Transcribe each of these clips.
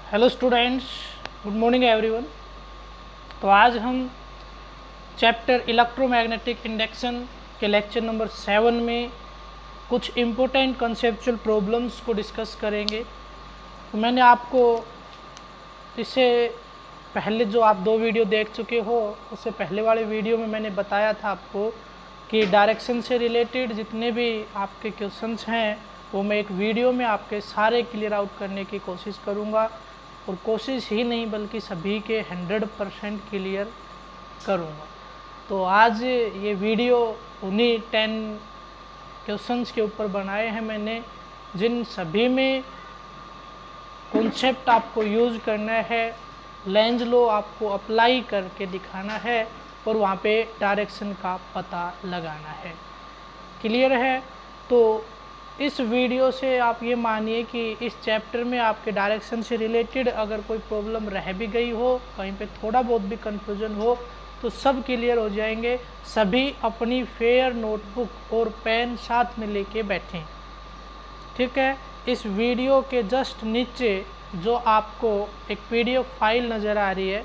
Hello students, good morning everyone. तो आज हम चैप्टर इलेक्ट्रोमैग्नेटिक इंडक्शन के लेक्चर नंबर 7 में कुछ इम्पोर्टेंट कंसेप्चुअल प्रॉब्लम्स को डिस्कस करेंगे। तो मैंने आपको इससे पहले जो आप 2 वीडियो देख चुके हो, उससे पहले वाले वीडियो में मैंने बताया था आपको कि डायरेक्शन से रिलेटेड जितने भी आपके क्वेश्चंस हैं वो मैं एक वीडियो में आपके सारे क्लियर आउट करने की कोशिश करूँगा, और कोशिश ही नहीं बल्कि सभी के 100% क्लियर करूँगा। तो आज ये वीडियो उन्हीं 10 क्वेश्चंस के ऊपर बनाए हैं मैंने, जिन सभी में कॉन्सेप्ट आपको यूज़ करना है, लेंज लॉ आपको अप्लाई करके दिखाना है और वहाँ पे डायरेक्शन का पता लगाना है। क्लियर है? तो इस वीडियो से आप ये मानिए कि इस चैप्टर में आपके डायरेक्शन से रिलेटेड अगर कोई प्रॉब्लम रह भी गई हो, कहीं पे थोड़ा बहुत भी कंफ्यूजन हो, तो सब क्लियर हो जाएंगे। सभी अपनी फेयर नोटबुक और पेन साथ में लेके बैठें, ठीक है। इस वीडियो के जस्ट नीचे जो आपको एक PDF फाइल नज़र आ रही है,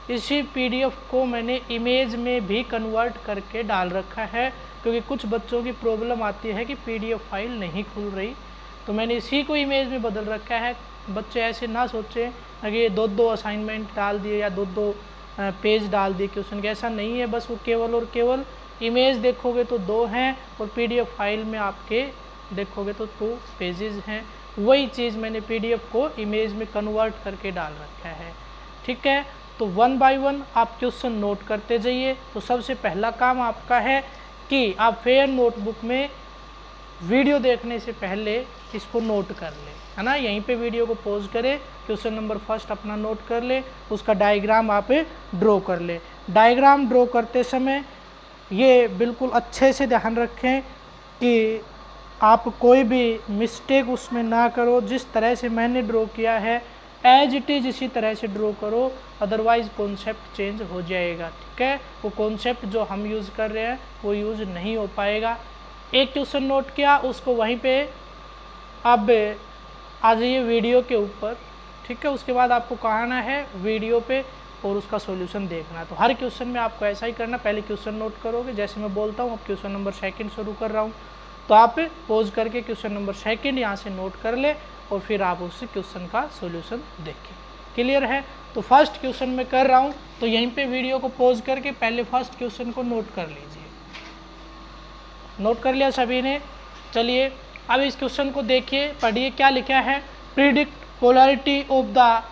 इसी PDF को मैंने इमेज में भी कन्वर्ट करके डाल रखा है, क्योंकि कुछ बच्चों की प्रॉब्लम आती है कि PDF फाइल नहीं खुल रही, तो मैंने इसी को इमेज में बदल रखा है। बच्चे ऐसे ना सोचें कि ये 2-2 असाइनमेंट डाल दिए या 2-2 पेज डाल दिए क्वेश्चन के, ऐसा नहीं है। बस वो केवल और केवल इमेज देखोगे तो 2 हैं और PDF फाइल में आपके देखोगे तो 2 पेजेस हैं। वही चीज़ मैंने PDF को इमेज में कन्वर्ट करके डाल रखा है, ठीक है। तो 1 बाय 1 आप क्वेश्चन नोट करते जाइए। तो सबसे पहला काम आपका है कि आप फेयर नोटबुक में वीडियो देखने से पहले इसको नोट कर ले, है ना। यहीं पे वीडियो को पॉज करें, क्वेश्चन नंबर फर्स्ट अपना नोट कर ले, उसका डायग्राम आप ड्रॉ कर ले। डायग्राम ड्रॉ करते समय ये बिल्कुल अच्छे से ध्यान रखें कि आप कोई भी मिस्टेक उसमें ना करो। जिस तरह से मैंने ड्रॉ किया है एज इट इज़ इसी तरह से ड्रॉ करो, अदरवाइज़ कॉन्सेप्ट चेंज हो जाएगा, ठीक है। वो कॉन्सेप्ट जो हम यूज़ कर रहे हैं वो यूज़ नहीं हो पाएगा। एक क्वेश्चन नोट किया, उसको वहीं पे अब आ जाइए वीडियो के ऊपर, ठीक है। उसके बाद आपको कहना है वीडियो पे और उसका सॉल्यूशन देखना। तो हर क्वेश्चन में आपको ऐसा ही करना, पहले क्वेश्चन नोट करोगे, जैसे मैं बोलता हूँ अब क्वेश्चन नंबर 2 शुरू कर रहा हूँ, तो आप पॉज करके क्वेश्चन नंबर 2 यहाँ से नोट कर ले और फिर आप उस क्वेश्चन का सॉल्यूशन देखें। क्लियर है? तो फर्स्ट क्वेश्चन में कर रहा हूँ, तो यहीं पे वीडियो को पॉज करके पहले फर्स्ट क्वेश्चन को नोट कर लीजिए। नोट कर लिया सभी ने? चलिए अब इस क्वेश्चन को देखिए, पढ़िए क्या लिखा है। Predict polarity of the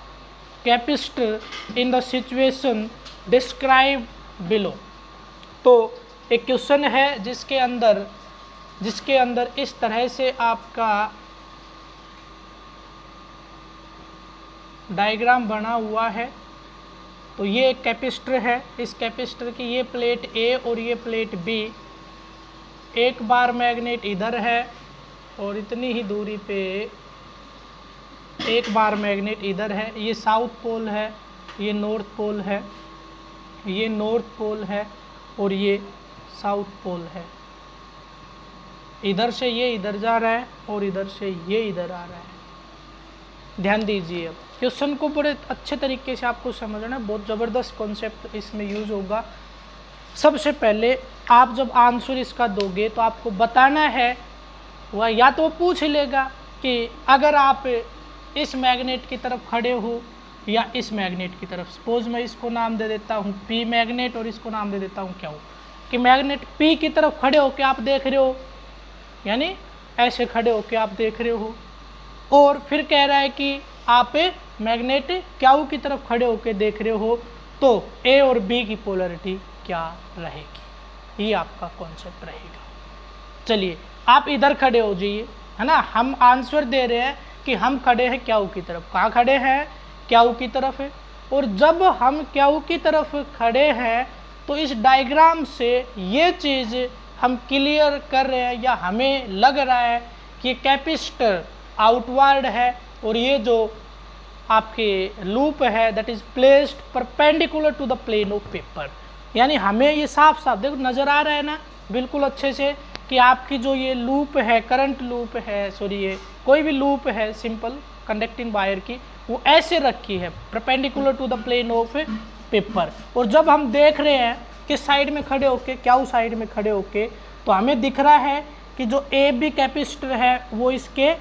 capacitor in the situation describe below. तो एक क्वेश्चन है जिसके अंदर इस तरह से आपका डायग्राम बना हुआ है। तो ये एक कैपेसिटर है, इस कैपेसिटर की ये प्लेट A और ये प्लेट B, एक बार मैग्नेट इधर है और इतनी ही दूरी पे एक बार मैग्नेट इधर है। ये साउथ पोल है, ये नॉर्थ पोल है, ये नॉर्थ पोल है और ये साउथ पोल है। इधर से ये इधर जा रहा है और इधर से ये इधर आ रहा है। ध्यान दीजिए, अब क्वेश्चन को बड़े अच्छे तरीके से आपको समझना है, बहुत ज़बरदस्त कॉन्सेप्ट इसमें यूज़ होगा। सबसे पहले आप जब आंसर इसका दोगे तो आपको बताना है, वह या तो पूछ लेगा कि अगर आप इस मैग्नेट की तरफ खड़े हो या इस मैग्नेट की तरफ। सपोज मैं इसको नाम दे देता हूँ P मैग्नेट और इसको नाम दे देता हूँ क्या हो कि मैग्नेट P की तरफ खड़े हो के आप देख रहे हो, यानी ऐसे खड़े हो के आप देख रहे हो, और फिर कह रहा है कि आप मैग्नेट क्यू की तरफ खड़े होकर देख रहे हो, तो A और B की पोलैरिटी क्या रहेगी, ये आपका कॉन्सेप्ट रहेगा। चलिए आप इधर खड़े हो जाइए, है ना। हम आंसर दे रहे हैं कि हम खड़े हैं क्यू की तरफ। कहाँ खड़े हैं? क्यू की तरफ है। और जब हम क्यू की तरफ खड़े हैं तो इस डायग्राम से ये चीज़ हम क्लियर कर रहे हैं या हमें लग रहा है कि कैपेसिटर आउटवर्ड है और ये जो आपके लूप है that is placed perpendicular to the plane of paper. यानी हमें ये साफ साफ देखो नज़र आ रहा है ना बिल्कुल अच्छे से कि आपकी जो ये लूप है, करंट लूप है, सॉरी ये कोई भी लूप है सिंपल कंडक्टिंग वायर की, वो ऐसे रखी है perpendicular to the plane of paper. और जब हम देख रहे हैं किस साइड में खड़े होके, क्या उस साइड में खड़े होके, तो हमें दिख रहा है कि जो ए बी कैपेसिटर है वो इसके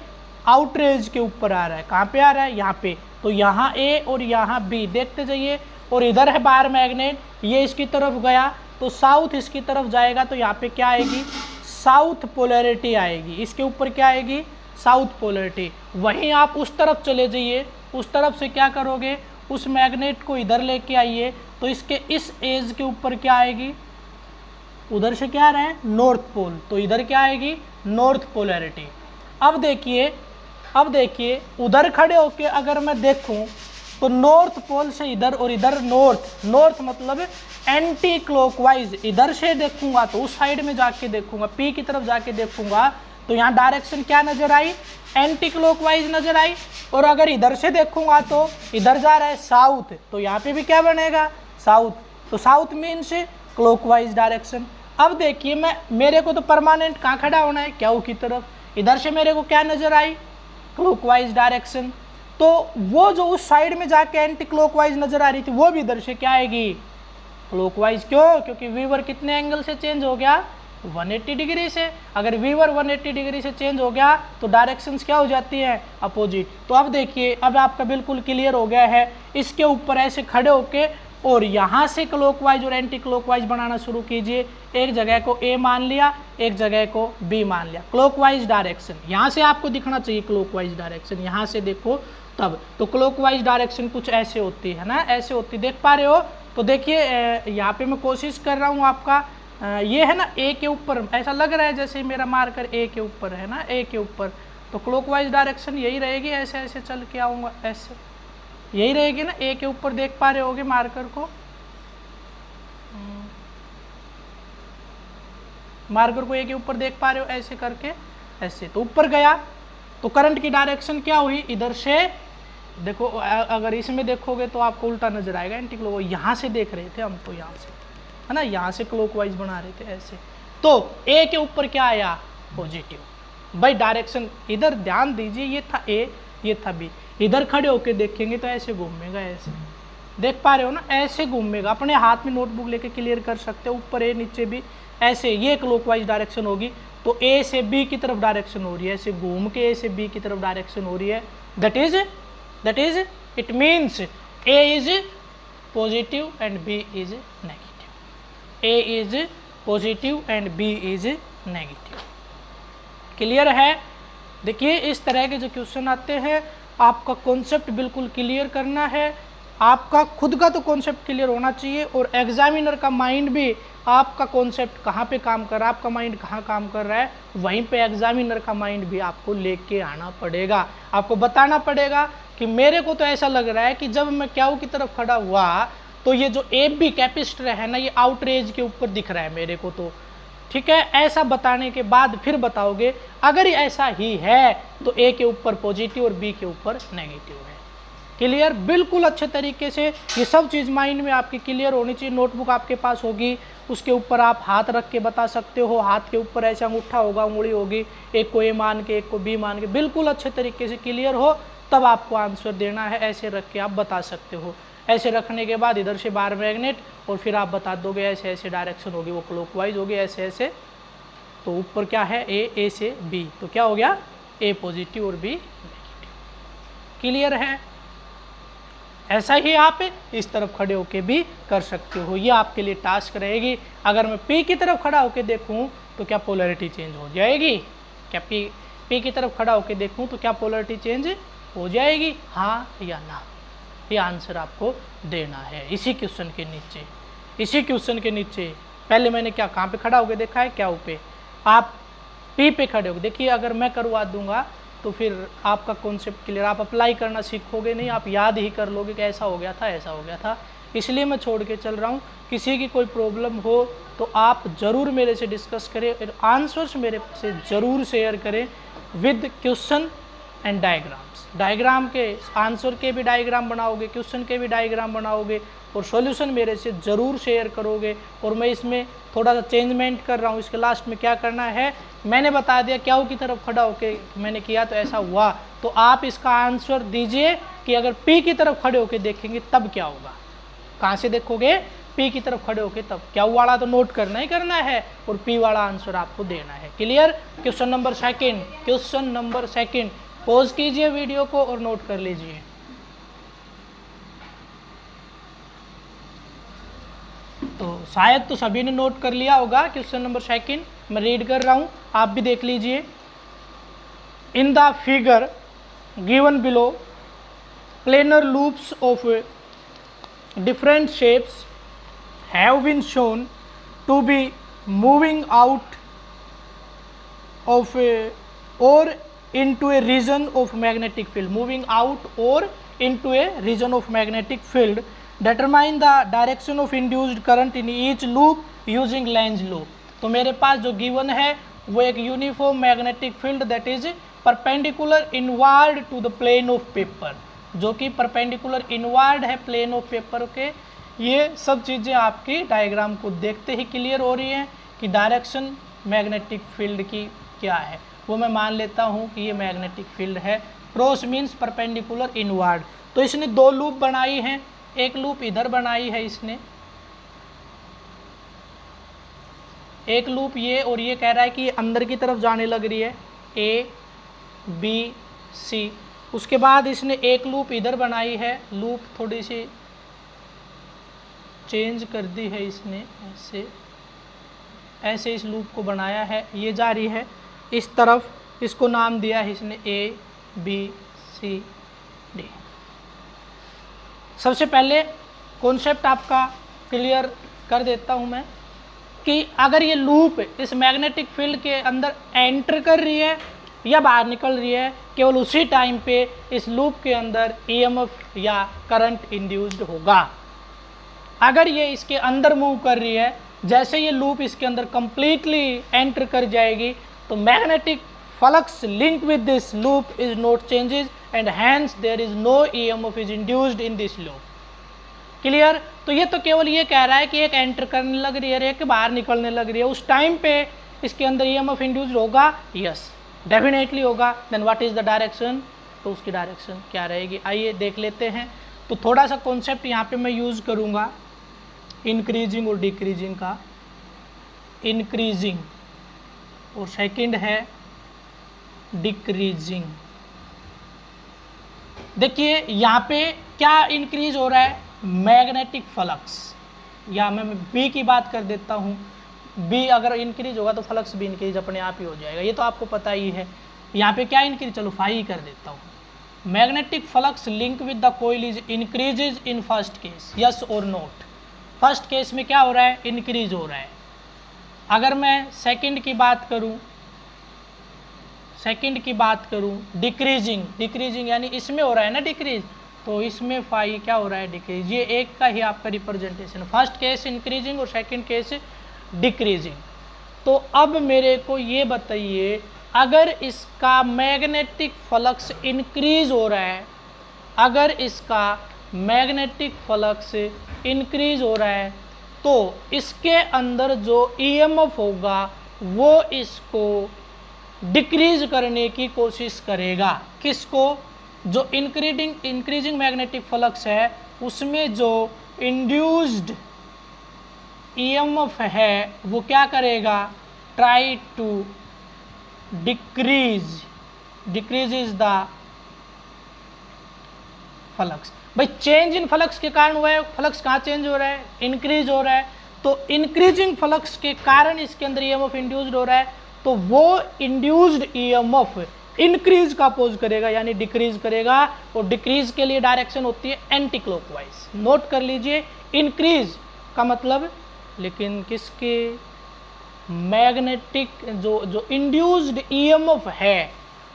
आउटर एज के ऊपर आ रहा है। कहाँ पे आ रहा है? यहाँ पे। तो यहाँ ए और यहाँ बी देखते जाइए। और इधर है बाहर मैग्नेट, ये इसकी तरफ गया तो साउथ इसकी तरफ जाएगा, तो यहाँ पे क्या आएगी? साउथ पोलैरिटी आएगी। इसके ऊपर क्या आएगी? South polarity. वहीं आप उस तरफ चले जाइए, उस तरफ से क्या करोगे? उस मैग्नेट को इधर लेके आइए, तो इसके इस एज के ऊपर क्या आएगी? उधर से क्या आ रहा है? North pole. तो इधर क्या आएगी? North polarity. अब देखिए उधर खड़े होके अगर मैं देखूं तो नॉर्थ पोल से इधर और इधर नॉर्थ मतलब एंटी क्लॉकवाइज। इधर से देखूंगा तो उस साइड में जाके देखूंगा, पी की तरफ जाके देखूंगा तो यहाँ डायरेक्शन क्या नजर आई? एंटी क्लॉकवाइज नजर आई। और अगर इधर से देखूंगा तो इधर जा रहा है साउथ, तो यहाँ पे भी क्या बनेगा? साउथ। तो साउथ मीन्स क्लॉकवाइज डायरेक्शन। अब देखिए मेरे को तो परमानेंट कहाँ खड़ा होना है? क्यू की तरफ। इधर से मेरे को क्या नजर आई? Clockwise direction. तो वो जो उस साइड में जाके एंटी क्लॉकवाइज नजर आ रही थी वो भी इधर से क्या आएगी? क्लॉकवाइज। क्यों? क्योंकि वीवर कितने एंगल से चेंज हो गया? 180 डिग्री से। अगर वीवर 180 डिग्री से चेंज हो गया तो डायरेक्शंस क्या हो जाती हैं? अपोजिट। तो अब देखिए, अब आपका बिल्कुल क्लियर हो गया है। इसके ऊपर ऐसे खड़े होके और यहाँ से क्लॉकवाइज और एंटी क्लॉकवाइज बनाना शुरू कीजिए। एक जगह को ए मान लिया, एक जगह को बी मान लिया। क्लॉकवाइज डायरेक्शन यहाँ से आपको दिखना चाहिए, क्लॉकवाइज डायरेक्शन यहाँ से देखो तब। तो क्लॉकवाइज डायरेक्शन कुछ ऐसे होती है ना, ऐसे होती, देख पा रहे हो? तो देखिए यहाँ पे मैं कोशिश कर रहा हूँ आपका, ये है ना ए के ऊपर, ऐसा लग रहा है जैसे मेरा मार्कर ए के ऊपर है ना, ए के ऊपर। तो क्लॉकवाइज डायरेक्शन यही रहेगी, ऐसे ऐसे चल के आऊँगा, ऐसे यही रहेगी ना, ए के ऊपर देख पा रहे होगे मार्कर को, मार्कर को ए के ऊपर देख पा रहे हो, ऐसे करके ऐसे। तो ऊपर गया तो करंट की डायरेक्शन क्या हुई? इधर से देखो, अगर इसमें देखोगे तो आपको उल्टा नजर आएगा, एंटी क्लॉकवाइज। यहाँ से देख रहे थे हम तो, यहाँ से है ना, यहाँ से क्लॉकवाइज बना रहे थे ऐसे। तो ए के ऊपर क्या आया? पॉजिटिव। भाई डायरेक्शन इधर ध्यान दीजिए, ये था ए, ये था बी। इधर खड़े होके देखेंगे तो ऐसे घूमेगा, ऐसे देख पा रहे हो ना, ऐसे घूमेगा। अपने हाथ में नोटबुक लेके क्लियर कर सकते हो, ऊपर ए नीचे बी, ऐसे ये क्लॉकवाइज डायरेक्शन होगी। तो ए से बी की तरफ डायरेक्शन हो रही है, ऐसे घूम के ए से बी की तरफ डायरेक्शन हो रही है। That is it means A is positive and B is negative. A is positive and B is negative. Clear है? देखिए इस तरह के जो क्वेश्चन आते हैं, आपका कॉन्सेप्ट बिल्कुल क्लियर करना है। आपका खुद का तो कॉन्सेप्ट क्लियर होना चाहिए, और एग्जामिनर का माइंड भी आपका कॉन्सेप्ट कहाँ पे काम कर रहा है, आपका माइंड कहाँ काम कर रहा है, वहीं पे एग्जामिनर का माइंड भी आपको लेके आना पड़ेगा। आपको बताना पड़ेगा कि मेरे को तो ऐसा लग रहा है कि जब मैं क्यू की तरफ खड़ा हुआ तो ये जो ए बी कैपेसिटर है ना, ये आउटर एज के ऊपर दिख रहा है मेरे को, तो ठीक है। ऐसा बताने के बाद फिर बताओगे अगर ऐसा ही है तो ए के ऊपर पॉजिटिव और बी के ऊपर नेगेटिव है। क्लियर? बिल्कुल अच्छे तरीके से ये सब चीज़ माइंड में आपकी क्लियर होनी चाहिए। नोटबुक आपके पास होगी, उसके ऊपर आप हाथ रख के बता सकते हो। हाथ के ऊपर ऐसा अंगूठा होगा, उंगली होगी, एक को ए मान के एक को बी मान के, बिल्कुल अच्छे तरीके से क्लियर हो तब आपको आंसर देना है। ऐसे रख के आप बता सकते हो। ऐसे रखने के बाद इधर से बाहर मैग्नेट, और फिर आप बता दोगे ऐसे ऐसे डायरेक्शन होगी, वो क्लॉकवाइज होगी, ऐसे ऐसे। तो ऊपर क्या है? ए से बी, तो क्या हो गया? ए पॉजिटिव और बी नेगेटिव। क्लियर है? ऐसा ही आप इस तरफ खड़े होके भी कर सकते हो। ये आपके लिए टास्क रहेगी। अगर मैं पी की तरफ खड़ा होके देखूं तो क्या पोलैरिटी चेंज हो जाएगी? क्या पी की तरफ खड़ा होके देखूं तो क्या पोलैरिटी चेंज हो जाएगी? हाँ या ना? ये आंसर आपको देना है इसी क्वेश्चन के नीचे। इसी क्वेश्चन के नीचे पहले मैंने क्या कहाँ पे खड़ा होके देखा है? क्या पे? आप पी पे खड़े होके देखिए। अगर मैं करवा दूंगा तो फिर आपका कॉन्सेप्ट क्लियर, आप अप्लाई करना सीखोगे नहीं, आप याद ही कर लोगे कि ऐसा हो गया था, ऐसा हो गया था। इसलिए मैं छोड़ के चल रहा हूँ। किसी की कोई प्रॉब्लम हो तो आप ज़रूर मेरे से डिस्कस करें, और आंसर्स मेरे से ज़रूर शेयर करें with question and diagrams. Diagram के आंसर के भी डायग्राम बनाओगे, क्वेश्चन के भी डायग्राम बनाओगे, और सॉल्यूशन मेरे से ज़रूर शेयर करोगे। और मैं इसमें थोड़ा सा चेंजमेंट कर रहा हूँ। इसके लास्ट में क्या करना है मैंने बता दिया, क्यू की तरफ खड़ा होके मैंने किया तो ऐसा हुआ, तो आप इसका आंसर दीजिए कि अगर P की तरफ खड़े होकर देखेंगे तब क्या होगा। कहाँ से देखोगे, P की तरफ खड़े होकर तब। क्या वाला तो नोट करना ही करना है और P वाला आंसर आपको देना है। Clear. Question number second, question number second, pause कीजिए वीडियो को और नोट कर लीजिए। तो शायद तो सभी ने नोट कर लिया होगा। क्वेश्चन नंबर सेकंड मैं रीड कर रहा हूं, आप भी देख लीजिए। In the figure given below planar loops of different shapes have been shown to be moving out of or into a region of magnetic field, moving out or into a region of magnetic field. Determine the direction of induced current in each loop using Lenz law. तो मेरे पास जो given है वो एक uniform magnetic field that is perpendicular inward to the plane of paper, जो कि perpendicular inward है plane of paper के। ये सब चीज़ें आपकी डायग्राम को देखते ही क्लियर हो रही हैं कि डायरेक्शन मैग्नेटिक फील्ड की क्या है। वो मैं मान लेता हूँ कि ये मैग्नेटिक फील्ड है। Cross means perpendicular inward. तो इसने दो लूप बनाई हैं, एक लूप इधर बनाई है इसने, एक लूप ये, और ये कह रहा है कि ये अंदर की तरफ जाने लग रही है A B C। उसके बाद इसने एक लूप इधर बनाई है, लूप थोड़ी सी चेंज कर दी है इसने, ऐसे इस लूप को बनाया है, ये जा रही है इस तरफ, इसको नाम दिया है इसने A B C D। सबसे पहले कॉन्सेप्ट आपका क्लियर कर देता हूँ मैं कि अगर ये लूप इस मैग्नेटिक फील्ड के अंदर एंटर कर रही है या बाहर निकल रही है, केवल उसी टाइम पे इस लूप के अंदर EMF या करंट इंड्यूस्ड होगा। अगर ये इसके अंदर मूव कर रही है, जैसे ये लूप इसके अंदर कंप्लीटली एंटर कर जाएगी तो magnetic flux link with this loop is not changes and hence there is no EMF is induced in this loop. Clear. तो ये तो केवल ये कह रहा है कि एक एंटर करने लग रही है, एक बाहर निकलने लग रही है, उस टाइम पे इसके अंदर EMF इंड्यूस्ड होगा। यस, डेफिनेटली होगा। Then what is the direction, तो उसकी डायरेक्शन क्या रहेगी, आइए देख लेते हैं। तो थोड़ा सा कॉन्सेप्ट यहाँ पे मैं यूज़ करूँगा इंक्रीजिंग और डिक्रीजिंग का। इंक्रीजिंग और सेकंड है डिक्रीजिंग। देखिए यहाँ पे क्या इंक्रीज हो रहा है, मैग्नेटिक फ्लक्स, या मैं B की बात कर देता हूँ। B अगर इंक्रीज होगा तो फ्लक्स भी इंक्रीज अपने आप ही हो जाएगा, ये तो आपको पता ही है। यहाँ पे क्या इंक्रीज, चलो फाई कर देता हूँ। Magnetic flux link with the coil is increases in first case, yes और नोट। फर्स्ट केस में क्या हो रहा है, इंक्रीज हो रहा है। अगर मैं सेकंड की बात करूँ, डिक्रीजिंग, डिक्रीजिंग यानी इसमें हो रहा है ना डिक्रीज, तो इसमें फाई क्या हो रहा है, डिक्रीज। ये एक का ही आपका रिप्रेजेंटेशन, फर्स्ट केस इंक्रीजिंग और सेकंड केस डिक्रीजिंग। तो अब मेरे को ये बताइए, अगर इसका मैग्नेटिक फ्लक्स इंक्रीज हो रहा है, अगर इसका मैग्नेटिक फ्लक्स इंक्रीज हो रहा है तो इसके अंदर जो EMF होगा वो इसको डिक्रीज करने की कोशिश करेगा। किसको, जो इंक्रीजिंग मैग्नेटिक फ्लक्स है उसमें जो इंड्यूस्ड EMF है वो क्या करेगा, try to decrease is the flux. भाई चेंज इन फ्लक्स के कारण हुआ है, फ्लक्स कहाँ चेंज हो रहा है, इंक्रीज हो रहा है। तो इंक्रीजिंग फ्लक्स के कारण इसके अंदर EMF इंड्यूस्ड हो रहा है, तो वो इंड्यूस्ड EMF इंक्रीज का अपोज करेगा यानी डिक्रीज करेगा, और डिक्रीज के लिए डायरेक्शन होती है एंटी क्लॉकवाइज। नोट कर लीजिए, इंक्रीज का मतलब, लेकिन किसके, मैग्नेटिक जो इंड्यूस्ड EMF है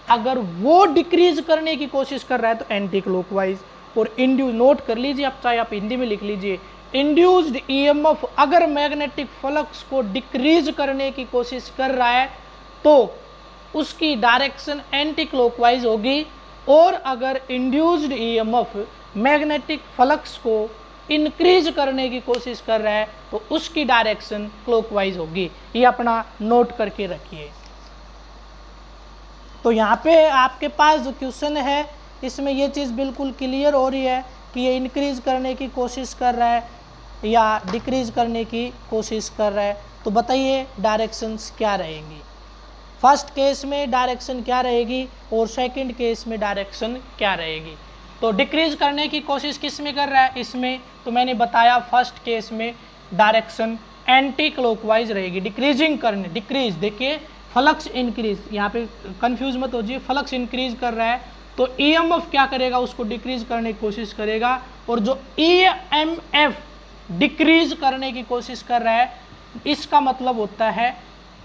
अगर वो डिक्रीज करने की कोशिश कर रहा है तो एंटी क्लॉकवाइज। और इंड्यूस, नोट कर लीजिए, आप चाहे आप हिंदी में लिख लीजिए, इंड्यूस्ड EMF अगर मैग्नेटिक फ्लक्स को डिक्रीज करने की कोशिश कर रहा है तो उसकी डायरेक्शन एंटी क्लॉकवाइज होगी, और अगर इंड्यूस्ड EMF मैग्नेटिक फ्लक्स को इंक्रीज करने की कोशिश कर रहा है तो उसकी डायरेक्शन क्लॉकवाइज होगी। ये अपना नोट करके रखिए। तो यहाँ पे आपके पास जो क्वेश्चन है इसमें ये चीज़ बिल्कुल क्लियर हो रही है कि ये इंक्रीज करने की कोशिश कर रहा है या डिक्रीज करने की कोशिश कर रहा है। तो बताइए डायरेक्शंस क्या रहेंगी। फर्स्ट केस में डायरेक्शन क्या रहेगी और सेकंड केस में डायरेक्शन क्या रहेगी। तो डिक्रीज करने की कोशिश किस में कर रहा है इसमें, तो मैंने बताया फर्स्ट केस में डायरेक्शन एंटी क्लॉकवाइज रहेगी। डिक्रीजिंग करने, डिक्रीज देखिए फ्लक्स इंक्रीज, यहाँ पे कंफ्यूज मत हो जाइए, फ्लक्स इंक्रीज कर रहा है तो ईएमएफ क्या करेगा, उसको डिक्रीज करने की कोशिश करेगा। और जो ईएमएफ डिक्रीज करने की कोशिश कर रहा है इसका मतलब होता है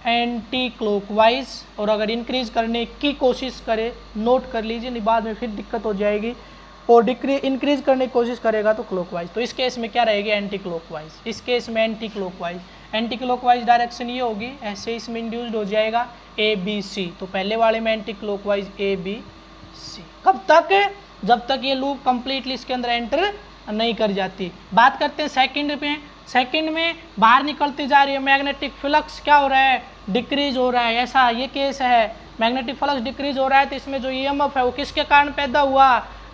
एंटी क्लॉकवाइज। और अगर इंक्रीज करने की कोशिश करे, नोट कर लीजिए नहीं बाद में फिर दिक्कत हो जाएगी, और इंक्रीज करने की कोशिश करेगा तो क्लॉकवाइज। तो इस केस में क्या रहेगी, एंटी क्लॉकवाइज। इस केस में anti clockwise, anti clockwise direction ये होगी, ऐसे इसमें इंड्यूस्ड हो जाएगा ए बी सी। तो पहले वाले में anticlockwise A B C. कब तक, जब तक ये लूप कंप्लीटली इसके अंदर एंटर नहीं कर जाती। बात करते हैं सेकंड में। सेकंड में बाहर निकलती जा रही है, मैग्नेटिक फ्लक्स क्या हो रहा है, डिक्रीज हो रहा है, ऐसा ये केस है। मैग्नेटिक फ्लक्स डिक्रीज हो रहा है तो इसमें जो ईएमएफ है वो किसके कारण पैदा हुआ,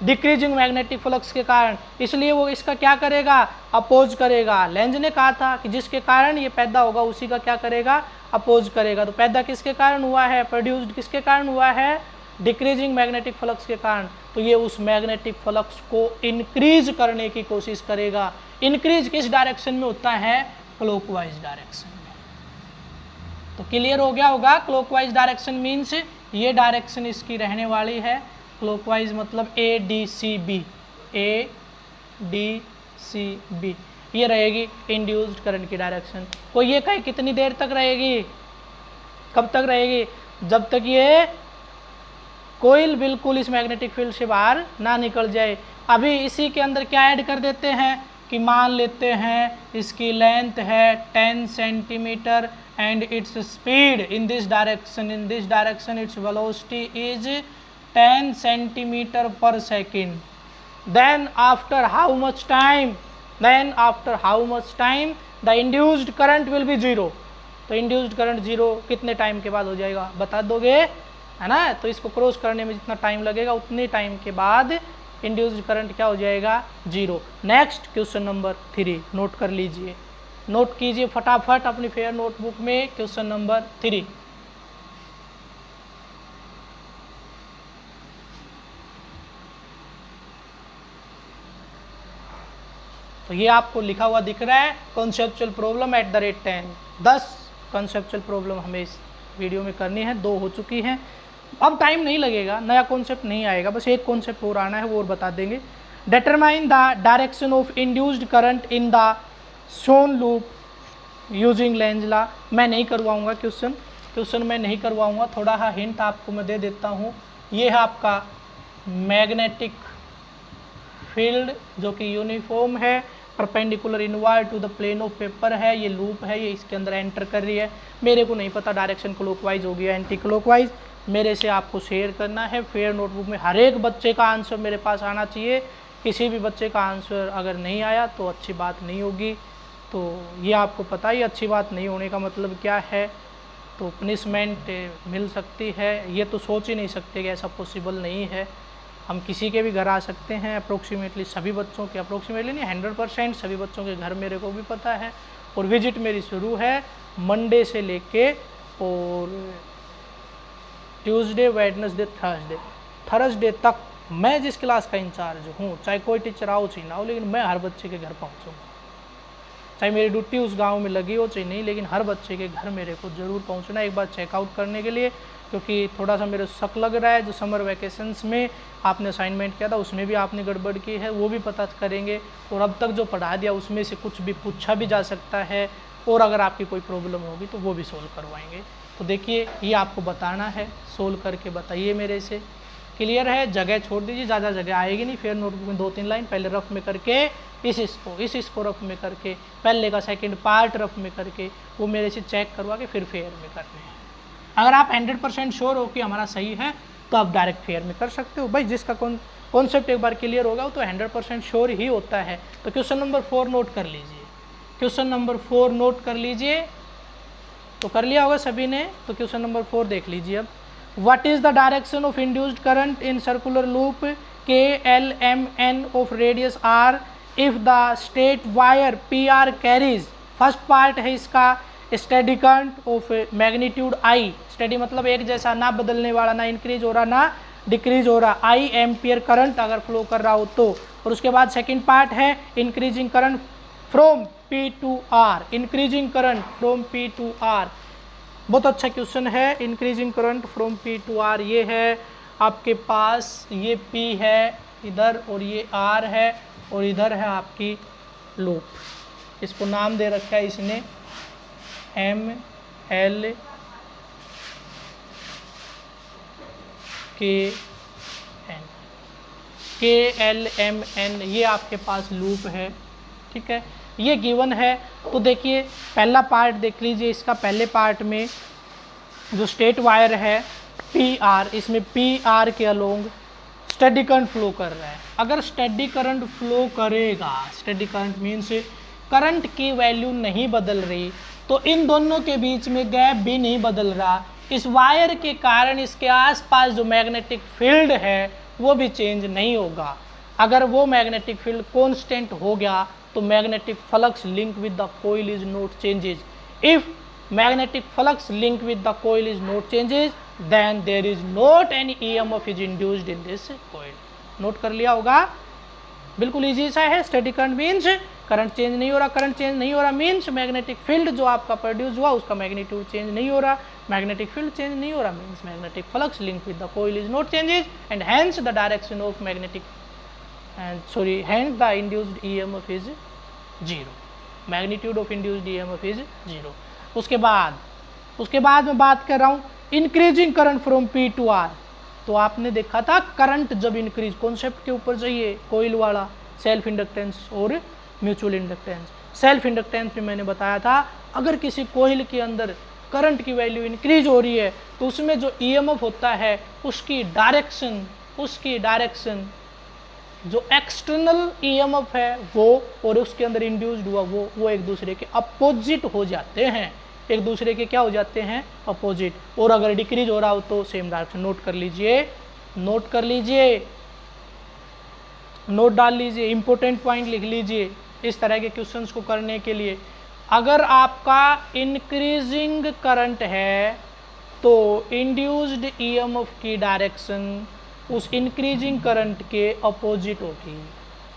डिक्रीजिंग मैग्नेटिक फ्लक्स के कारण, इसलिए वो इसका क्या करेगा, अपोज करेगा। लेंज ने कहा था कि जिसके कारण ये पैदा होगा उसी का क्या करेगा, अपोज करेगा। तो पैदा किसके कारण हुआ है, प्रोड्यूस्ड किसके कारण हुआ है, डिक्रीजिंग मैग्नेटिक फ्लक्स के कारण। तो ये उस मैग्नेटिक फ्लक्स को इंक्रीज करने की कोशिश करेगा। इंक्रीज किस डायरेक्शन में होता है, क्लॉकवाइज डायरेक्शन में। तो क्लियर हो गया होगा, क्लॉकवाइज डायरेक्शन मीन्स ये डायरेक्शन इसकी रहने वाली है। क्लॉकवाइज मतलब A D C B, A D C B ये रहेगी इंड्यूस्ड करंट की डायरेक्शन। कोई ये कहे कितनी देर तक रहेगी, कब तक रहेगी, जब तक ये कोइल बिल्कुल इस मैग्नेटिक फील्ड से बाहर ना निकल जाए। अभी इसी के अंदर क्या ऐड कर देते हैं कि मान लेते हैं इसकी लेंथ है 10 centimetre and its speed in this direction its velocity is 10 centimetre per second. Then after how much time the induced current will be zero. तो इंड्यूस्ड करंट जीरो कितने टाइम के बाद हो जाएगा, बता दोगे, है ना। तो इसको क्रॉस करने में जितना टाइम लगेगा उतने टाइम के बाद इंड्यूस्ड करंट क्या हो जाएगा, zero. Next question number 3 note कर लीजिए, नोट कीजिए फटाफट अपनी फेयर नोटबुक में क्वेश्चन नंबर 3। तो ये आपको लिखा हुआ दिख रहा है, कॉन्सेप्चुअल प्रॉब्लम @10। 10 कॉन्सेप्चुअल प्रॉब्लम हमें इस वीडियो में करनी है, 2 हो चुकी हैं। अब टाइम नहीं लगेगा, नया कॉन्सेप्ट नहीं आएगा, बस एक कॉन्सेप्ट और आना है, वो और बता देंगे। Determine the direction of induced current in the shown loop using Lenz law. मैं नहीं करवाऊंगा क्वेश्चन मैं नहीं करवाऊंगा, थोड़ा सा हिंट आपको मैं दे देता हूँ। ये है आपका मैग्नेटिक फील्ड जो कि यूनिफॉर्म है, perpendicular inward to the plane of paper है, ये लूप है, ये इसके अंदर एंटर कर रही है। मेरे को नहीं पता डायरेक्शन क्लॉकवाइज होगी या एंटी क्लॉकवाइज, मेरे से आपको शेयर करना है। फेयर नोटबुक में हर एक बच्चे का आंसर मेरे पास आना चाहिए। किसी भी बच्चे का आंसर अगर नहीं आया तो अच्छी बात नहीं होगी। तो ये आपको पता ही, अच्छी बात नहीं होने का मतलब क्या है, तो पनिशमेंट मिल सकती है। ये तो सोच ही नहीं सकते कि ऐसा पॉसिबल नहीं है। हम किसी के भी घर आ सकते हैं, अप्रोक्सीमेटली सभी बच्चों के, अप्रोक्सीमेटली नहीं 100% सभी बच्चों के घर मेरे को भी पता है। और विजिट मेरी शुरू है मंडे से लेके और ट्यूसडे, वेडनेसडे, थर्सडे तक मैं जिस क्लास का इंचार्ज हूँ, चाहे कोई टीचर आओ चाहे ना हो, लेकिन मैं हर बच्चे के घर पहुँचूँगा। चाहे मेरी ड्यूटी उस गांव में लगी हो चाहे नहीं, लेकिन हर बच्चे के घर मेरे को ज़रूर पहुंचना एक बार चेकआउट करने के लिए, क्योंकि थोड़ा सा मेरे शक लग रहा है जो समर वैकेशंस में आपने असाइनमेंट किया था उसमें भी आपने गड़बड़ की है, वो भी पता करेंगे। और अब तक जो पढ़ा दिया उसमें से कुछ भी पूछा भी जा सकता है, और अगर आपकी कोई प्रॉब्लम होगी तो वो भी सोल्व करवाएंगे। तो देखिए ये आपको बताना है, सोल्व करके बताइए मेरे से। क्लियर है, जगह छोड़ दीजिए, ज़्यादा जगह आएगी नहीं। फिर नोटबुक में 2-3 लाइन पहले रफ में करके इसको रफ में करके, पहले का सेकंड पार्ट रफ में करके वो मेरे से चेक करवा के फिर फेयर में करने हैं। अगर आप 100% श्योर हो कि हमारा सही है तो आप डायरेक्ट फेयर में कर सकते हो। भाई जिसका कॉन्सेप्ट एक बार क्लियर होगा तो 100% श्योर ही होता है। तो क्वेश्चन नंबर 4 नोट कर लीजिए, क्वेश्चन नंबर 4 नोट कर लीजिए। तो कर लिया होगा सभी ने। तो क्वेश्चन नंबर 4 देख लीजिए अब। What is the direction of induced current in circular loop KLMN of radius R if the state wire PR carries, first part है इसका steady current of magnitude I, steady मतलब एक जैसा, ना बदलने वाला, ना इंक्रीज हो रहा ना डिक्रीज हो रहा, I एम्पियर करंट अगर फ्लो कर रहा हो तो। और उसके बाद सेकंड पार्ट है increasing current from P to R, increasing current from P to R। बहुत अच्छा क्वेश्चन है, increasing current from P to R। ये है आपके पास, ये P है इधर और ये R है और इधर है आपकी लूप। इसको नाम दे रखा है इसने ML KLMN, ये आपके पास लूप है, ठीक है, ये गिवन है। तो देखिए पहला पार्ट देख लीजिए, इसका पहले पार्ट में जो स्टेट वायर है PR, इसमें PR के अलोंग स्टेडी करंट फ्लो कर रहा है। अगर स्टेडी करंट फ्लो करेगा, स्टेडी करंट मीन्स करंट की वैल्यू नहीं बदल रही, तो इन दोनों के बीच में गैप भी नहीं बदल रहा, इस वायर के कारण इसके आसपास जो मैग्नेटिक फील्ड है वो भी चेंज नहीं होगा। अगर वो मैग्नेटिक फील्ड कांस्टेंट हो गया तो magnetic flux link with the coil is not changes. If magnetic flux link with the coil is not changes then there is not any EMF is induced in this coil. Note कर लिया होगा, बिल्कुल easy सा है। Steady current means current change नहीं हो रहा, current change नहीं हो रहा मीन्स मैग्नेटिक फील्ड जो आपका प्रोड्यूस हुआ उसका मैग्नीट्यूड चेंज नहीं हो रहा, मैग्नेटिक फील्ड चेंज नहीं हो रहा means magnetic flux link with the coil is not changes and hence the direction of magnetic hence the induced EMF is 0, magnitude of induced EMF is 0। उसके बाद मैं बात कर रहा हूँ increasing current from P to R। तो आपने देखा था करंट जब इंक्रीज, कॉन्सेप्ट के ऊपर जाइए, कोइल वाला, सेल्फ इंडक्टेंस और म्यूचुअल इंडक्टेंस। सेल्फ इंडक्टेंस में मैंने बताया था अगर किसी कोइल के अंदर करंट की वैल्यू इंक्रीज हो रही है तो उसमें जो EMF होता है उसकी डायरेक्शन जो एक्सटर्नल EMF है वो और उसके अंदर इंड्यूस्ड हुआ वो एक दूसरे के अपोजिट हो जाते हैं, एक दूसरे के क्या हो जाते हैं, अपोजिट। और अगर डिक्रीज हो रहा हो तो सेम डायरेक्शन। नोट कर लीजिए, नोट डाल लीजिए, इंपॉर्टेंट पॉइंट लिख लीजिए इस तरह के क्वेश्चंस को करने के लिए। अगर आपका इंक्रीजिंग करंट है तो इंड्यूस्ड EMF की डायरेक्शन उस इंक्रीजिंग करंट के अपोजिट होगी,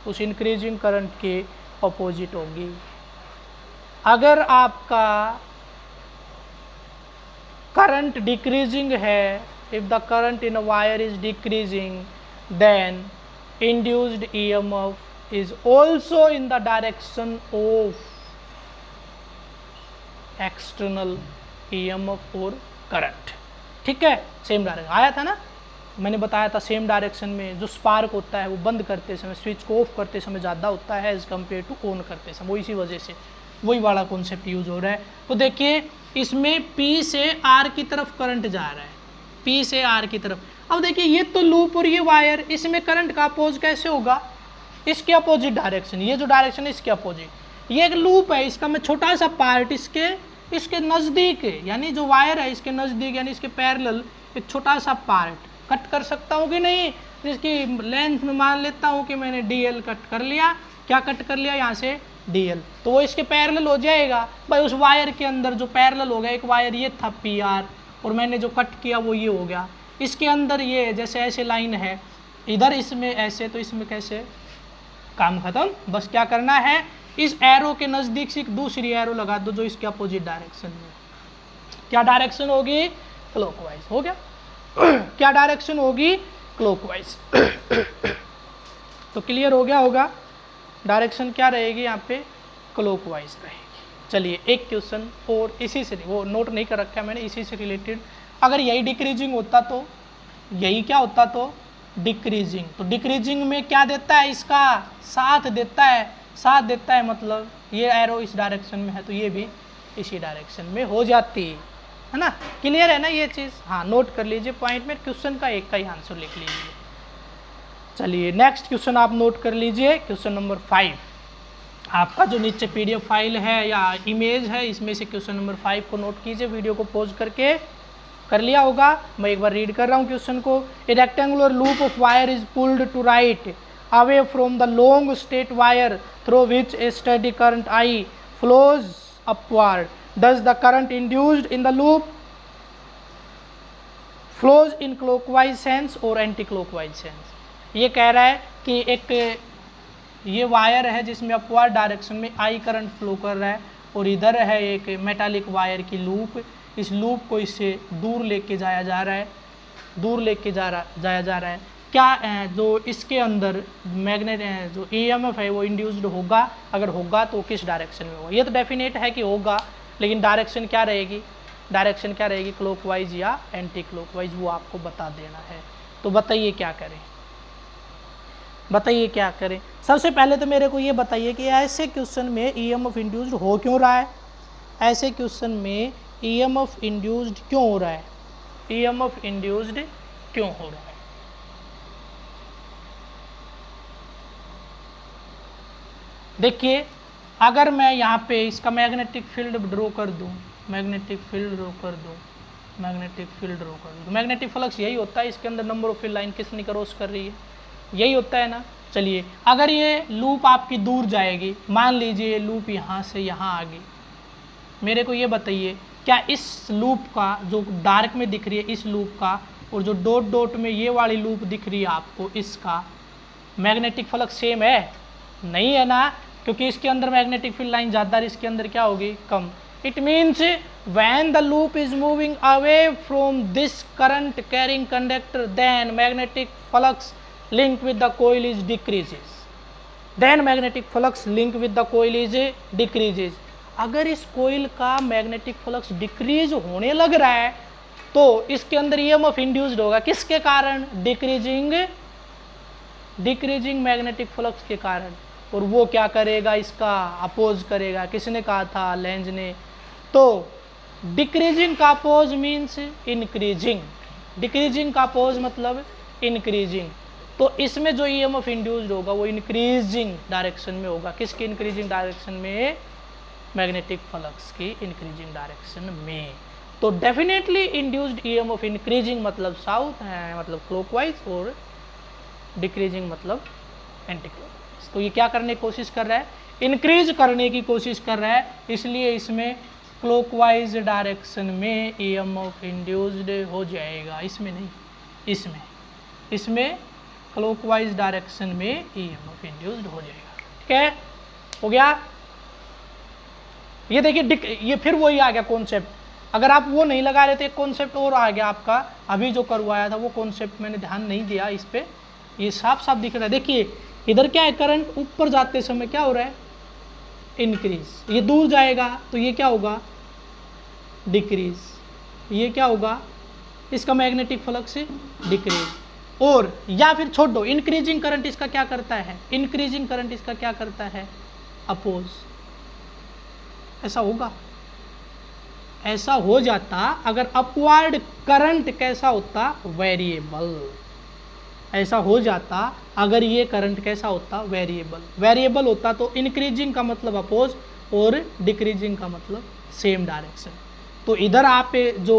उस इंक्रीजिंग करंट के अपोजिट होगी। अगर आपका करंट डिक्रीजिंग है, if the current in a wire is decreasing then induced EMF is also in the direction of external EMF और करंट, ठीक है, सेम डायरेक्शन आया था ना, मैंने बताया था सेम डायरेक्शन में जो स्पार्क होता है वो बंद करते समय, स्विच को ऑफ करते समय ज़्यादा होता है एज कम्पेयर टू ऑन करते समय, वो इसी वजह से वही वाला कॉन्सेप्ट यूज हो रहा है। तो देखिए इसमें P से R की तरफ करंट जा रहा है, P से R की तरफ। अब देखिए ये तो लूप और ये वायर, इसमें करंट का अपोज कैसे होगा, इसके अपोजिट डायरेक्शन, ये जो डायरेक्शन है इसके अपोजिट। ये एक लूप है, इसका मैं छोटा सा पार्ट इसके नज़दीक है, यानी जो वायर है इसके नज़दीक यानी इसके पैरेलल एक छोटा सा पार्ट कट कर सकता हूँ कि नहीं, जिसकी लेंथ में मान लेता हूँ कि मैंने DL कट कर लिया। क्या कट कर लिया, यहाँ से DL, तो वो इसके पैरेलल हो जाएगा भाई। उस वायर के अंदर जो पैरेलल हो गया, एक वायर ये था PR और मैंने जो कट किया वो ये हो गया। इसके अंदर ये जैसे ऐसे लाइन है, इधर इसमें ऐसे, तो इसमें कैसे, काम खत्म। बस क्या करना है, इस एरो के नज़दीक से दूसरी एरो लगा दो जो इसके अपोजिट डायरेक्शन में। क्या डायरेक्शन होगी, क्लॉकवाइज। हो गया, क्या डायरेक्शन होगी, क्लॉकवाइज। तो क्लियर हो गया होगा, डायरेक्शन क्या रहेगी यहाँ पे, क्लॉकवाइज रहेगी। चलिए एक क्वेश्चन और इसी से, वो नोट नहीं कर रखा है मैंने, इसी से रिलेटेड। अगर यही डिक्रीजिंग होता तो, यही क्या होता तो डिक्रीजिंग, तो डिक्रीजिंग में क्या देता है, इसका साथ देता है, साथ देता है मतलब ये एरो इस डायरेक्शन में है तो ये भी इसी डायरेक्शन में हो जाती है ना। क्लियर है ना ये चीज़, हाँ नोट कर लीजिए पॉइंट में, क्वेश्चन का एक का ही आंसर लिख लीजिए। चलिए नेक्स्ट क्वेश्चन आप नोट कर लीजिए, क्वेश्चन नंबर 5। आपका जो नीचे PDF फाइल है या इमेज है, इसमें से क्वेश्चन नंबर 5 को नोट कीजिए वीडियो को पॉज करके। कर लिया होगा। मैं एक बार रीड कर रहा हूँ क्वेश्चन को। A rectangular loop of wire is pulled to right away from the long straight wire through which a steady current I flows upward. Does the current induced in the loop flows in clockwise sense और anticlockwise sense. ये कह रहा है कि एक ये wire है जिसमें अपवर्ड डायरेक्शन में आई करंट फ्लो कर रहा है, और इधर है एक मेटालिक वायर की लूप। इस लूप को इससे दूर लेके जाया जा रहा है, दूर लेके जाया जा रहा है। क्या जो इसके अंदर मैग्नेट जो ईएमएफ है वो इंड्यूस्ड होगा, अगर होगा तो किस डायरेक्शन में होगा। ये तो डेफिनेट है कि होगा, लेकिन डायरेक्शन क्या रहेगी, डायरेक्शन क्या रहेगी, क्लॉकवाइज या एंटी क्लॉकवाइज, वो आपको बता देना है। तो बताइए क्या करें, बताइए क्या करें। सबसे पहले तो मेरे को ये बताइए कि ऐसे क्वेश्चन में ईएमएफ इंड्यूस्ड हो क्यों रहा है, ऐसे क्वेश्चन में ईएमएफ इंड्यूस्ड क्यों हो रहा है, ईएमएफ इंड्यूस्ड क्यों हो रहा है। देखिए, अगर मैं यहाँ पे इसका मैग्नेटिक फील्ड ड्रॉ कर दूँ, मैग्नेटिक फील्ड ड्रॉ कर दूँ, मैग्नेटिक फील्ड ड्रॉ कर दूँ, मैग्नेटिक फ्लक्स यही होता है, इसके अंदर नंबर ऑफ फील्ड लाइन किसने क्रॉस कर रही है, यही होता है ना। चलिए, अगर ये लूप आपकी दूर जाएगी, मान लीजिए लूप यहाँ से यहाँ आ गई, मेरे को ये बताइए क्या इस लूप का जो डार्क में दिख रही है इस लूप का, और जो डॉट डॉट में ये वाली लूप दिख रही है आपको, इसका मैग्नेटिक फ्लक्स सेम है? नहीं है ना, क्योंकि इसके अंदर मैग्नेटिक फील्ड लाइन ज़्यादा है, इसके अंदर क्या होगी, कम। It means when the loop is moving away from this current carrying conductor then magnetic flux link with the coil is decreases, then magnetic flux link with the coil is decreases। अगर इस कोयल का magnetic flux decrease होने लग रहा है तो इसके अंदर ईएमएफ इंड्यूस्ड होगा, किसके कारण, डिक्रीजिंग मैग्नेटिक फ्लक्स के कारण, और वो क्या करेगा, इसका अपोज करेगा। किसने कहा था, लेंज ने। तो डिक्रीजिंग का अपोज मीन्स इंक्रीजिंग, डिक्रीजिंग का अपोज मतलब इंक्रीजिंग। तो इसमें जो ईएमएफ इंड्यूस्ड होगा वो इंक्रीजिंग डायरेक्शन में होगा। किसकी इंक्रीजिंग डायरेक्शन में, मैग्नेटिक फ्लक्स की इंक्रीजिंग डायरेक्शन में। तो डेफिनेटली इंड्यूस्ड ईएमएफ इंक्रीजिंग मतलब साउथ है, मतलब क्लॉकवाइज, और डिक्रीजिंग मतलब एंटी क्लॉकवाइज। तो ये क्या करने की कोशिश कर रहा है, इंक्रीज करने की कोशिश कर रहा है, इसलिए इसमें क्लॉकवाइज डायरेक्शन में ईएमएफ इंड्यूस्ड हो जाएगा, इसमें नहीं, इसमें क्लॉकवाइज डायरेक्शन में ईएमएफ इंड्यूस्ड हो जाएगा। ठीक है, हो गया। ये देखिए, ये फिर वही आ गया कॉन्सेप्ट। अगर आप वो नहीं लगा रहे थे, एक कॉन्सेप्ट और आ गया आपका, अभी जो करवाया था वो कॉन्सेप्ट मैंने ध्यान नहीं दिया इस पे, ये साफ साफ दिख रहा है। देखिए इधर क्या है, करंट ऊपर जाते समय क्या हो रहा है, इंक्रीज। ये दूर जाएगा तो ये क्या होगा, डिक्रीज। ये क्या होगा, इसका मैग्नेटिक फ्लक्स डिक्रीज। और या फिर छोड़ दो, इंक्रीजिंग करंट इसका क्या करता है, इंक्रीजिंग करंट इसका क्या करता है, अपोज। ऐसा होगा, ऐसा हो जाता अगर अपवर्ड करंट कैसा होता, वेरिएबल। ऐसा हो जाता अगर ये करंट कैसा होता, वेरिएबल होता। तो इंक्रीजिंग का मतलब अपोज और डिक्रीजिंग का मतलब सेम डायरेक्शन। तो इधर आप जो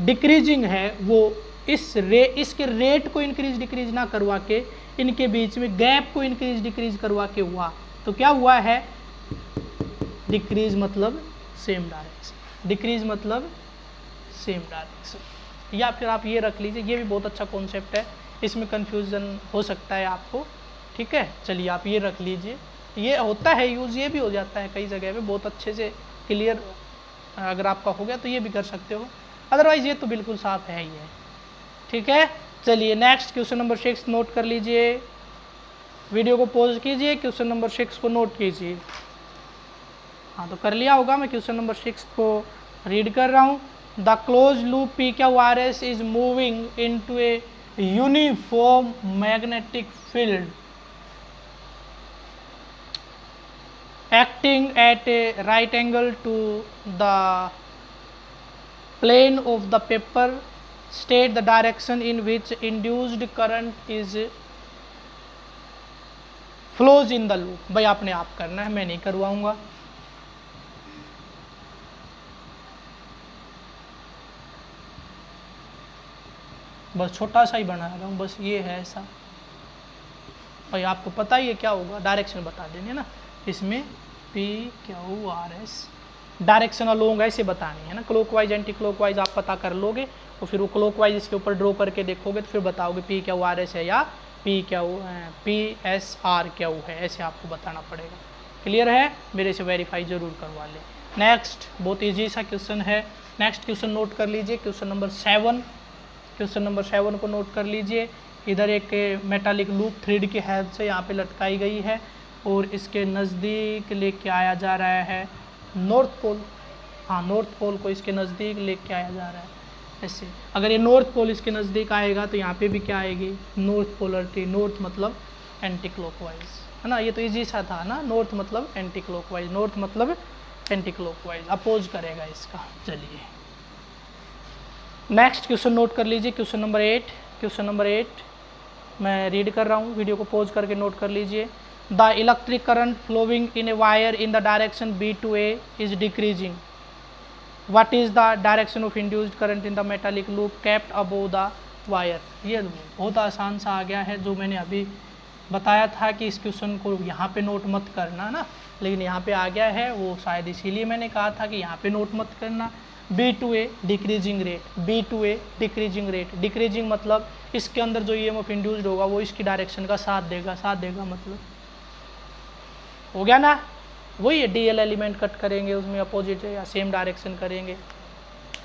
डिक्रीजिंग है वो इसके रेट को इंक्रीज डिक्रीज ना करवा के, इनके बीच में गैप को इंक्रीज डिक्रीज करवा के हुआ। तो क्या हुआ है, डिक्रीज मतलब सेम डायरेक्शन, डिक्रीज मतलब सेम डायरेक्शन। या फिर आप ये रख लीजिए, ये भी बहुत अच्छा कॉन्सेप्ट है, इसमें कंफ्यूजन हो सकता है आपको। ठीक है, चलिए आप ये रख लीजिए, ये होता है यूज़, ये भी हो जाता है कई जगह पे, बहुत अच्छे से क्लियर अगर आपका हो गया तो ये भी कर सकते हो, अदरवाइज ये तो बिल्कुल साफ है ही है। ठीक है, चलिए नेक्स्ट क्वेश्चन नंबर 6 नोट कर लीजिए, वीडियो को पॉज कीजिए, क्वेश्चन नंबर 6 को नोट कीजिए। हाँ तो कर लिया होगा, मैं क्वेश्चन नंबर 6 को रीड कर रहा हूँ। The close loop PQRS is moving into a uniform magnetic field acting at a right angle to the plane of the paper. State the direction in which induced current is flows in the loop। भाई आपने आप करना है, मैं नहीं करवाऊंगा। बस छोटा सा ही बना रहा हूँ, बस ये है ऐसा। भाई आपको पता ही है क्या होगा, डायरेक्शन बता देंगे ना, इसमें P Q R S direction along ऐसे बतानी है ना, क्लॉकवाइज एंटी क्लॉकवाइज आप पता कर लोगे और फिर वो क्लॉकवाइज इसके ऊपर ड्रॉ करके देखोगे तो फिर बताओगे पी क्यू आर एस है या पी एस आर क्यू है, ऐसे आपको बताना पड़ेगा। क्लियर है? मेरे से वेरीफाई जरूर करवा लें। नेक्स्ट बहुत ईजी सा क्वेश्चन है, नेक्स्ट क्वेश्चन नोट कर लीजिए, क्वेश्चन नंबर 7। क्वेश्चन नंबर 7 को नोट कर लीजिए। इधर एक मेटालिक लूप थ्रेड की हेल्प से यहाँ पे लटकाई गई है और इसके नज़दीक लेके आया जा रहा है नॉर्थ पोल। हाँ, नॉर्थ पोल को इसके नज़दीक लेके आया जा रहा है ऐसे। अगर ये नॉर्थ पोल इसके नज़दीक आएगा तो यहाँ पे भी क्या आएगी, नॉर्थ पोलरिटी। नॉर्थ मतलब एंटी क्लॉकवाइज, है ना, ये तो इजी सा था ना, नॉर्थ मतलब एंटी क्लॉकवाइज, नॉर्थ मतलब एंटी क्लॉकवाइज, अपोज करेगा इसका। चलिए नेक्स्ट क्वेश्चन नोट कर लीजिए, क्वेश्चन नंबर 8। क्वेश्चन नंबर 8 मैं रीड कर रहा हूँ, वीडियो को पॉज करके नोट कर लीजिए। The electric current flowing in a wire in the direction B to A is decreasing. What is the direction of induced current in the metallic loop kept above the wire. ये बहुत आसान सा आ गया है, जो मैंने अभी बताया था कि इस क्वेश्चन को यहाँ पे नोट मत करना ना, लेकिन यहाँ पे आ गया है, वो शायद इसीलिए मैंने कहा था कि यहाँ पे नोट मत करना। B to A decreasing rate, B to A decreasing rate, decreasing मतलब इसके अंदर जो EMF इंड्यूस्ड होगा वो इसकी डायरेक्शन का साथ देगा, साथ देगा मतलब हो गया ना, वही है DL एलिमेंट कट करेंगे उसमें अपोजिट या सेम डायरेक्शन करेंगे।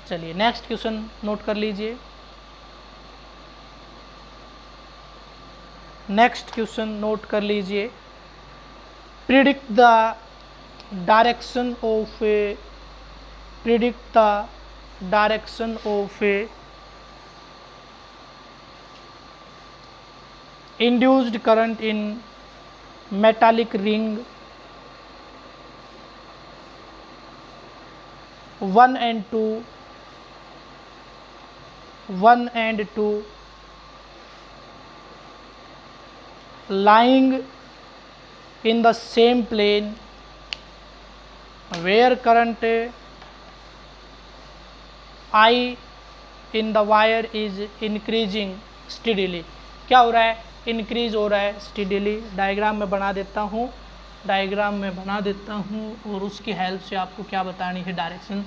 चलिए नेक्स्ट क्वेश्चन नोट कर लीजिए। नेक्स्ट क्वेश्चन नोट कर लीजिए। Predict the direction of A predict the direction of a induced current in metallic ring 1 and 2 lying in the same plane where current I in the wire is increasing steadily। क्या हो रहा है, increase हो रहा है steadily. Diagram में बना देता हूँ, डायग्राम में बना देता हूँ और उसकी हेल्प से आपको क्या बतानी है, डायरेक्शन।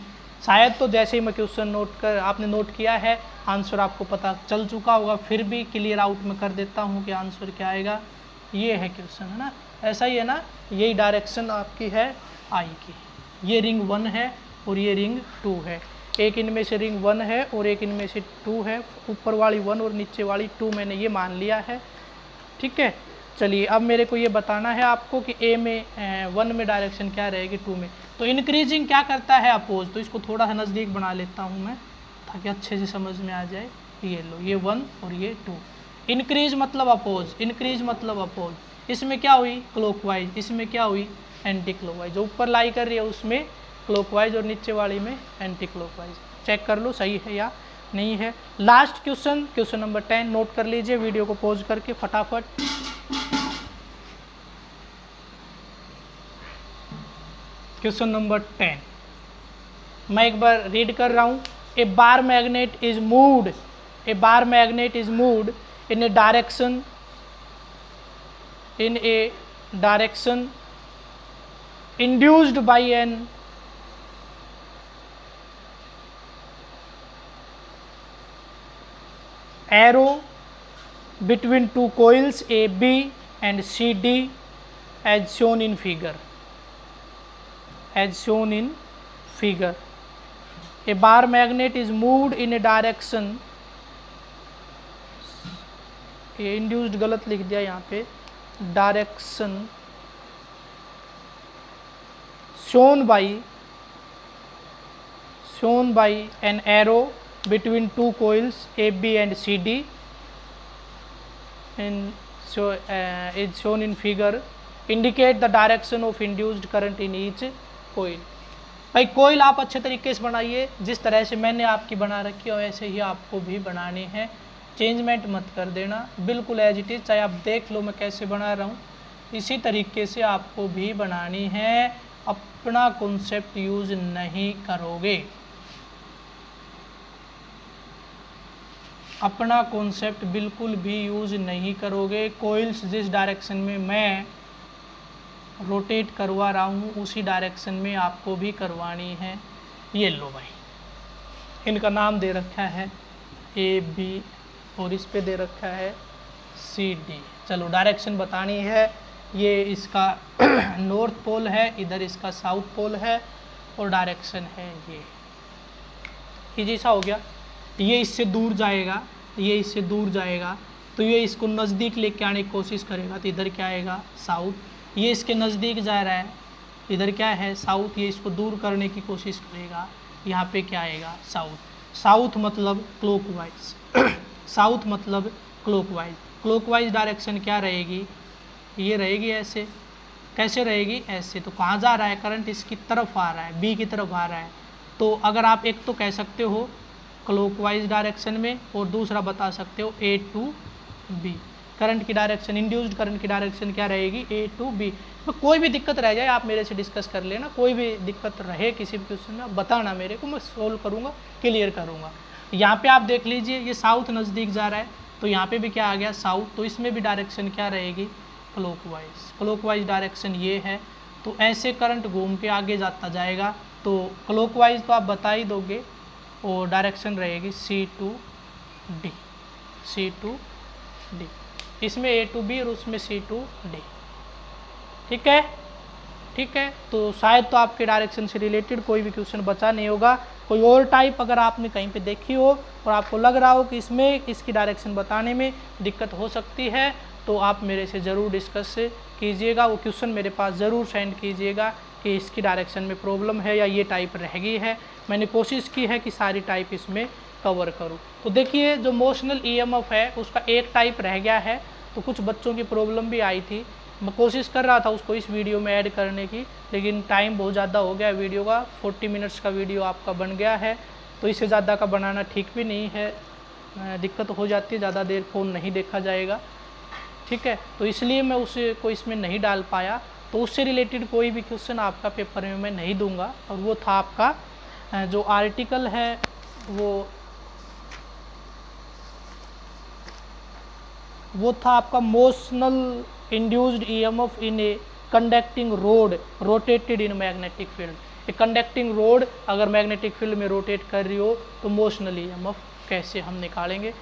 शायद तो जैसे ही मैं क्वेश्चन नोट कर आपने नोट किया है आंसर आपको पता चल चुका होगा, फिर भी क्लियर आउट में कर देता हूँ कि आंसर क्या आएगा। ये है क्वेश्चन, है ना, ऐसा ही है ना, यही डायरेक्शन आपकी है आई की। ये रिंग 1 है और ये रिंग 2 है, एक इनमें से रिंग 1 है और एक इनमें से 2 है, ऊपर वाली 1 और नीचे वाली 2 मैंने ये मान लिया है, ठीक है। चलिए अब मेरे को ये बताना है आपको कि ए में 1 में डायरेक्शन क्या रहेगी, 2 में। तो इंक्रीजिंग क्या करता है, अपोज। तो इसको थोड़ा सा नज़दीक बना लेता हूँ मैं ताकि अच्छे से समझ में आ जाए। ये लो, ये 1 और ये 2। इंक्रीज मतलब अपोज, इंक्रीज मतलब अपोज। इसमें क्या हुई, क्लॉकवाइज, इसमें क्या हुई, एंटी क्लॉकवाइज। जो ऊपर लाई कर रही है उसमें क्लॉकवाइज और नीचे वाली में एंटी क्लॉकवाइज। चेक कर लो सही है या नहीं है। Last question, question number 10 note कर लीजिए, वीडियो को पॉज करके फटाफट। क्वेश्चन नंबर 10 मैं एक बार रीड कर रहा हूँ। A bar magnet is moved, a bar magnet is moved in a direction, in a direction induced by an arrow between two coils AB and CD as shown in figure, as shown in figure। A bar magnet is moved in a direction, ये induced गलत लिख दिया यहाँ पे, direction shown by an arrow between two coils AB and CD and so is shown in figure, indicate the direction of induced current in each coil। भाई कोयल आप अच्छे तरीके से बनाइए, जिस तरह से मैंने आपकी बना रखी है वैसे ही आपको भी बनानी है, चेंजमेंट मत कर देना, बिल्कुल एज इट इज़। चाहे आप देख लो मैं कैसे बना रहा हूँ, इसी तरीके से आपको भी बनानी है, अपना कॉन्सेप्ट यूज नहीं करोगे। अपना कॉन्सेप्ट बिल्कुल भी यूज नहीं करोगे। कोइल्स जिस डायरेक्शन में मैं रोटेट करवा रहा हूँ उसी डायरेक्शन में आपको भी करवानी है। ये लो भाई, इनका नाम दे रखा है ए बी और इस पे दे रखा है सी डी। चलो डायरेक्शन बतानी है। ये इसका नॉर्थ पोल है, इधर इसका साउथ पोल है और डायरेक्शन है ये जैसा हो गया। ये इससे दूर जाएगा, ये इससे दूर जाएगा तो ये इसको नज़दीक लेके आने की कोशिश करेगा तो इधर क्या आएगा साउथ। ये इसके नज़दीक जा रहा है, इधर क्या है साउथ। ये इसको दूर करने की कोशिश करेगा, यहाँ पे क्या आएगा साउथ। साउथ मतलब क्लॉकवाइज साउथ मतलब क्लॉकवाइज। क्लॉकवाइज डायरेक्शन क्या रहेगी, ये रहेगी ऐसे। कैसे रहेगी, ऐसे। तो कहाँ जा रहा है करंट, इसकी तरफ आ रहा है, बी की तरफ आ रहा है। तो अगर आप एक तो कह सकते हो क्लॉकवाइज डायरेक्शन में और दूसरा बता सकते हो ए टू बी। करंट की डायरेक्शन, इंड्यूस्ड करंट की डायरेक्शन क्या रहेगी, ए टू बी। तो कोई भी दिक्कत रह जाए आप मेरे से डिस्कस कर लेना, कोई भी दिक्कत रहे किसी भी क्वेश्चन में बताना मेरे को, मैं सोल्व करूँगा, क्लियर करूँगा। यहाँ पे आप देख लीजिए ये साउथ नज़दीक जा रहा है तो यहाँ पे भी क्या आ गया साउथ। तो इसमें भी डायरेक्शन क्या रहेगी क्लॉकवाइज। क्लॉकवाइज डायरेक्शन ये है तो ऐसे करंट घूम के आगे जाता जाएगा। तो क्लॉकवाइज तो आप बता ही दोगे और डायरेक्शन रहेगी C to D, C to D. इसमें ए टू बी और उसमें सी टू डी। ठीक है, ठीक है। तो शायद तो आपके डायरेक्शन से रिलेटेड कोई भी क्वेश्चन बचा नहीं होगा। कोई और टाइप अगर आपने कहीं पे देखी हो और आपको लग रहा हो कि इसमें इसकी डायरेक्शन बताने में दिक्कत हो सकती है तो आप मेरे से ज़रूर डिस्कस कीजिएगा। वो क्वेश्चन मेरे पास ज़रूर सेंड कीजिएगा कि इसकी डायरेक्शन में प्रॉब्लम है या ये टाइप रह गई है। मैंने कोशिश की है कि सारी टाइप इसमें कवर करूँ। तो देखिए जो मोशनल ईएमएफ है उसका एक टाइप रह गया है तो कुछ बच्चों की प्रॉब्लम भी आई थी। मैं कोशिश कर रहा था उसको इस वीडियो में ऐड करने की, लेकिन टाइम बहुत ज़्यादा हो गया वीडियो का। 40 मिनट्स का वीडियो आपका बन गया है तो इससे ज़्यादा का बनाना ठीक भी नहीं है, दिक्कत हो जाती है, ज़्यादा देर फ़ोन नहीं देखा जाएगा। ठीक है, तो इसलिए मैं उसे को इसमें नहीं डाल पाया। तो उससे रिलेटेड कोई भी क्वेश्चन आपका पेपर में मैं नहीं दूंगा। और वो था आपका जो आर्टिकल है वो था आपका motional induced EMF in a conducting road rotated in magnetic field. एक कंडक्टिंग रोड अगर मैग्नेटिक फील्ड में रोटेट कर रही हो तो मोशनल ईएमएफ कैसे हम निकालेंगे,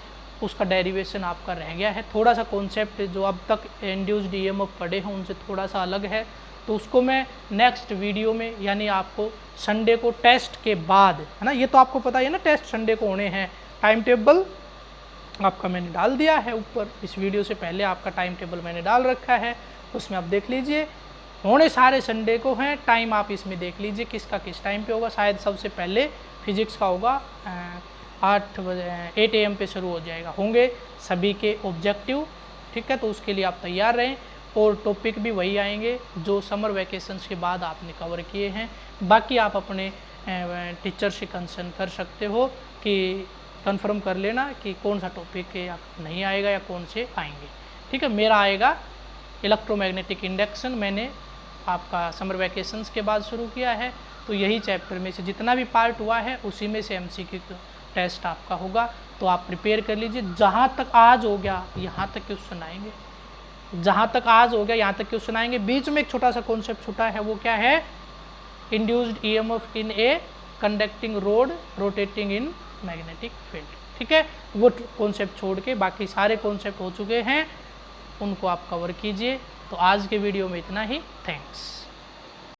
उसका डेरिवेशन आपका रह गया है। थोड़ा सा कॉन्सेप्ट जो अब तक इंड्यूस्ड ईएमएफ पढ़े हैं उनसे थोड़ा सा अलग है, तो उसको मैं नेक्स्ट वीडियो में, यानी आपको संडे को टेस्ट के बाद, है ना, ये तो आपको पता ही है ना टेस्ट संडे को होने हैं। टाइम टेबल आपका मैंने डाल दिया है ऊपर, इस वीडियो से पहले आपका टाइम टेबल मैंने डाल रखा है, उसमें आप देख लीजिए। होने सारे संडे को हैं, टाइम आप इसमें देख लीजिए किसका किस टाइम पे होगा। शायद सबसे पहले फिजिक्स का होगा 8 AM पे शुरू हो जाएगा, होंगे सभी के ऑब्जेक्टिव। ठीक है, तो उसके लिए आप तैयार रहें और टॉपिक भी वही आएंगे जो समर वैकेशंस के बाद आपने कवर किए हैं। बाकी आप अपने टीचर से कंसर्न कर सकते हो कि कंफर्म कर लेना कि कौन सा टॉपिक नहीं आएगा या कौन से आएंगे। ठीक है, मेरा आएगा इलेक्ट्रोमैग्नेटिक इंडक्शन, मैंने आपका समर वैकेशंस के बाद शुरू किया है। तो यही चैप्टर में से जितना भी पार्ट हुआ है उसी में से MCQ टेस्ट आपका होगा, तो आप प्रिपेयर कर लीजिए। जहाँ तक आज हो गया यहाँ तक क्वेश्चन आएंगे, जहाँ तक आज हो गया यहाँ तक क्वेश्चन आएंगे। बीच में एक छोटा सा कॉन्सेप्ट छूटा है, वो क्या है, induced EMF in a conducting road rotating in magnetic field. ठीक है, वो कॉन्सेप्ट छोड़ के बाकी सारे कॉन्सेप्ट हो चुके हैं, उनको आप कवर कीजिए। तो आज के वीडियो में इतना ही, थैंक्स।